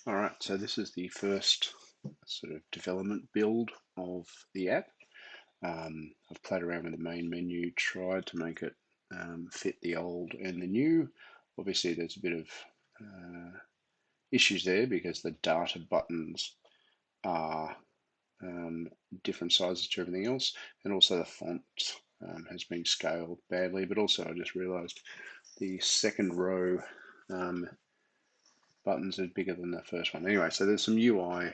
All right, so this is the first sort of development build of the app. I've played around with the main menu, tried to make it fit the old and the new. Obviously, there's a bit of issues there because the data buttons are different sizes to everything else, and also the font has been scaled badly. But also, I just realised the second row buttons are bigger than the first one. Anyway, so there's some UI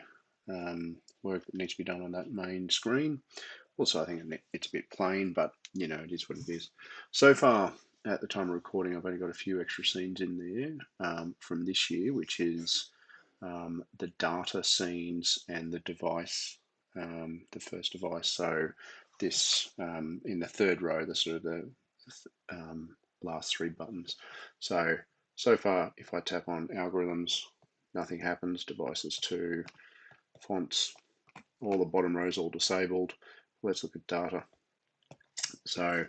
work that needs to be done on that main screen. Also, I think it's a bit plain, but you know, it is what it is. So far, at the time of recording, I've only got a few extra scenes in there from this year, which is the data scenes and the device, the first device. So this in the third row, the sort of the last three buttons. So far, if I tap on algorithms, nothing happens. Devices 2, fonts, all the bottom rows all disabled. Let's look at data. So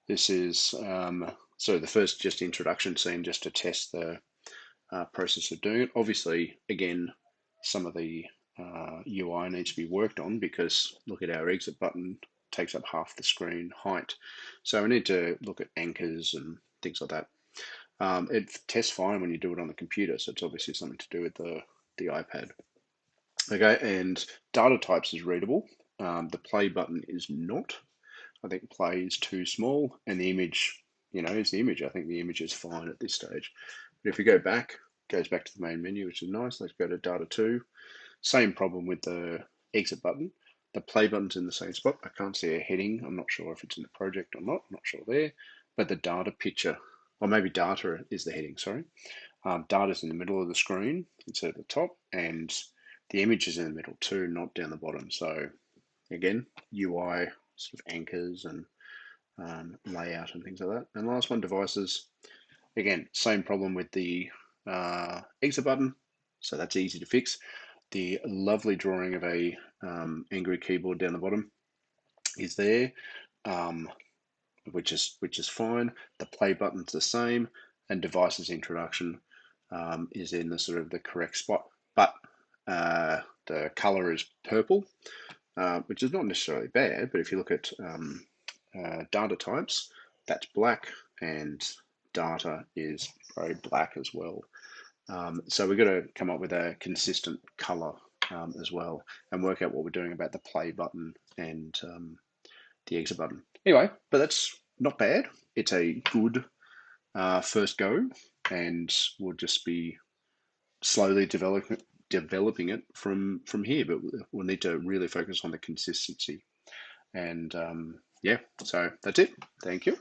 this is so the first just introduction scene just to test the process of doing it. Obviously, again, some of the UI needs to be worked on because look at our exit button takes up half the screen height. So we need to look at anchors and things like that. It tests fine when you do it on the computer, so it's obviously something to do with the iPad. Okay, and data types is readable. The play button is not. I think play is too small, and the image, you know, is the image. I think the image is fine at this stage. But if we go back, goes back to the main menu, which is nice. Let's go to data 2. Same problem with the exit button. The play button's in the same spot. I can't see a heading. I'm not sure if it's in the project or not. I'm not sure there. But the data picture, or maybe data is the heading, sorry. Data's in the middle of the screen instead of the top, and the image is in the middle too, not down the bottom. So again, UI sort of anchors and layout and things like that. And last one, devices. Again, same problem with the exit button, so that's easy to fix. The lovely drawing of a angry keyboard down the bottom is there, um, which is fine. The play button's the same, and devices introduction is in the sort of the correct spot, but the color is purple, which is not necessarily bad. But if you look at data types, that's black, and data is very black as well. So we've got to come up with a consistent color as well and work out what we're doing about the play button and the exit button. Anyway, but that's not bad. It's a good first go, and we'll just be slowly developing it from here. But we'll need to really focus on the consistency. And yeah, so that's it. Thank you.